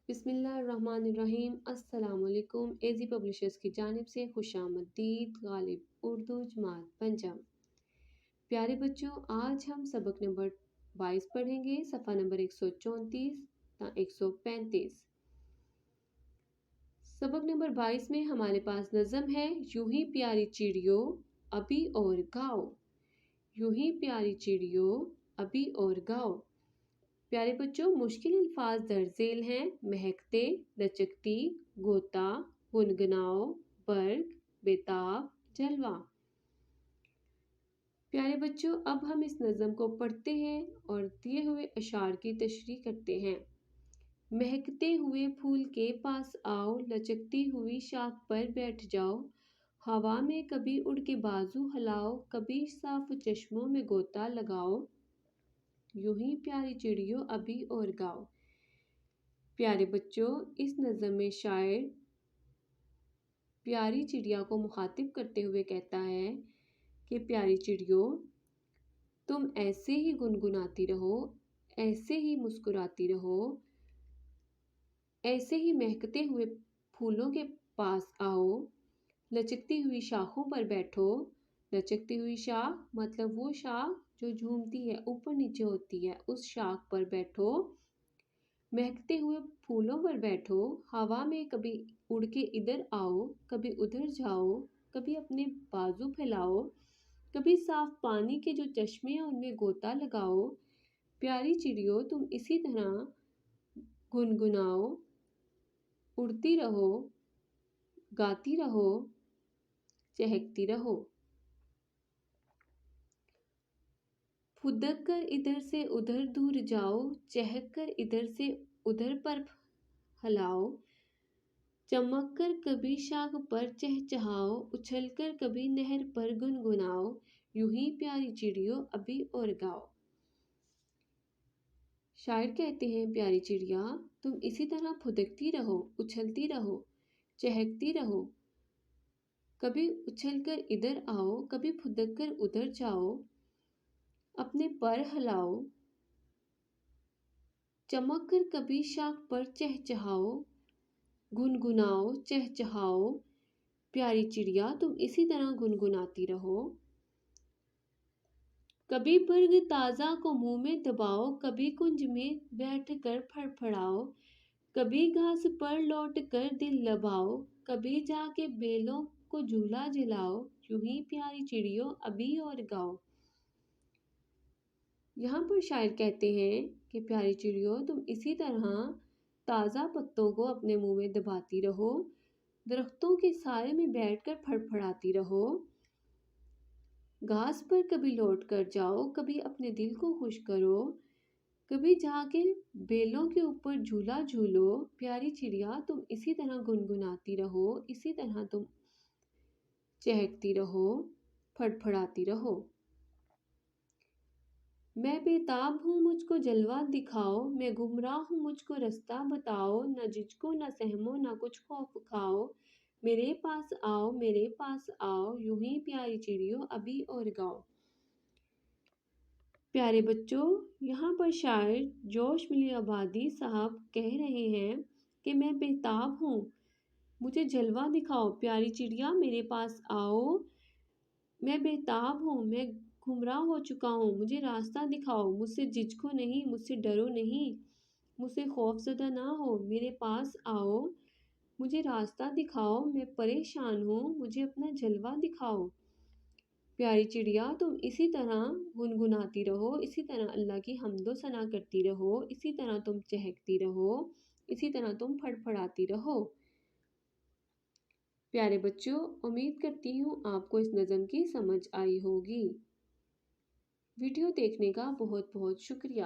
بسم اللہ الرحمن الرحیم۔ السلام علیکم۔ ایزی پبلشرز کی جانب سے خوش آمدید۔ غالب اردو جماعت پنجم۔ پیارے بچوں، آج ہم سبق نمبر 22 پڑھیں گے، صفحہ نمبر 134 تا 135۔ سبق نمبر 22 میں ہمارے پاس نظم ہے، یوں ہی پیاری چڑیو ابھی اور گاؤ۔ یوں ہی پیاری چڑیو ابھی اور گاؤ۔ پیارے بچوں، مشکل الفاظ درج ذیل ہیں: مہکتے، لچکتی، غوطہ، گنگناؤ، برگ، بیتاب، جلوہ۔ پیارے بچوں، اب ہم اس نظم کو پڑھتے ہیں اور دیے ہوئے اشعار کی تشریح کرتے ہیں۔ مہکتے ہوئے پھول کے پاس آؤ، لچکتی ہوئی شاخ پر بیٹھ جاؤ، ہوا میں کبھی اڑ کے بازو ہلاؤ، کبھی صاف چشموں میں غوطہ لگاؤ، یوں ہی پیاری چڑیو ابھی اور گاؤ۔ پیارے بچوں، اس نظم میں شاعر پیاری چڑیا کو مخاطب کرتے ہوئے کہتا ہے کہ پیاری چڑیو، تم ایسے ہی گنگناتی رہو، ایسے ہی مسکراتی رہو، ایسے ہی مہکتے ہوئے پھولوں کے پاس آؤ، لچکتی ہوئی شاخوں پر بیٹھو۔ لچکتی ہوئی شاخ مطلب وہ شاخ جو جھومتی ہے، اوپر نیچے ہوتی ہے، اس شاخ پر بیٹھو۔ مہکتے ہوئے پھولوں پر بیٹھو، ہوا میں کبھی اڑ کے ادھر آؤ، کبھی ادھر جاؤ، کبھی اپنے بازو پھیلاؤ، کبھی صاف پانی کے جو چشمے ہیں ان میں غوطہ لگاؤ۔ پیاری چڑیو، تم اسی طرح گنگناؤ، اڑتی رہو، گاتی رہو، چہکتی رہو۔ پھدک کر ادھر سے ادھر دور جاؤ، چہک کر ادھر سے ادھر پر ہلاؤ، چمک کر کبھی شاخ پر چہچہاؤ، اچھل کر کبھی نہر پر گنگناؤ، یوں ہی پیاری چڑیو ابھی اور گاؤ۔ شاعر کہتے ہیں، پیاری چڑیا، تم اسی طرح پھدکتی رہو، اچھلتی رہو، چہکتی رہو، کبھی اچھل کر ادھر آؤ، کبھی پھدک کر ادھر جاؤ، اپنے پر ہلاؤ، چمک کر کبھی شاخ پر چہچہاؤ، گنگناؤ، چہچہاؤ۔ پیاری چڑیا، تم اسی طرح گنگناتی رہو۔ کبھی برگ تازہ کو منہ میں دباؤ، کبھی کنج میں بیٹھ کر پھڑپھڑاؤ، کبھی گھاس پر لوٹ کر دل لباؤ، کبھی جا کے بیلوں کو جھولا جلاؤ، یوں ہی پیاری چڑیو ابھی اور گاؤ۔ یہاں پر شاعر کہتے ہیں کہ پیاری چڑیو، تم اسی طرح تازہ پتوں کو اپنے منہ میں دباتی رہو، درختوں کے سائے میں بیٹھ کر پھڑپھڑاتی رہو، گھاس پر کبھی لوٹ کر جاؤ، کبھی اپنے دل کو خوش کرو، کبھی جا کے بیلوں کے اوپر جھولا جھولو۔ پیاری چڑیا، تم اسی طرح گنگناتی رہو، اسی طرح تم چہکتی رہو، پھڑپھڑاتی رہو۔ میں بےتاب ہوں، مجھ کو جلوہ دکھاؤ، میں گمراہ ہوں، مجھ کو رستہ بتاؤ، نہ جھجکو نہ سہمو نہ کچھ خوف کھاؤ، میرے پاس آؤ، میرے پاس آؤ، یوں ہی پیاری چڑیو ابھی اور گاؤ۔ پیارے بچوں، یہاں پر شاعر جوش ملی آبادی صاحب کہہ رہے ہیں کہ میں بےتاب ہوں، مجھے جلوہ دکھاؤ، پیاری چڑیا میرے پاس آؤ، میں بےتاب ہوں، میں گمراہ ہو چکا ہوں، مجھے راستہ دکھاؤ، مجھ سے جھجکو نہیں، مجھ سے ڈرو نہیں، مجھ سے خوف زدہ نہ ہو، میرے پاس آؤ، مجھے راستہ دکھاؤ، میں پریشان ہوں، مجھے اپنا جلوہ دکھاؤ۔ پیاری چڑیا، تم اسی طرح گنگناتی رہو، اسی طرح اللہ کی حمد و ثنا کرتی رہو، اسی طرح تم چہکتی رہو، اسی طرح تم پھڑپھڑاتی رہو۔ پیارے بچوں، امید کرتی ہوں آپ کو اس نظم کی سمجھ آئی ہوگی۔ ویڈیو دیکھنے کا بہت بہت شکریہ۔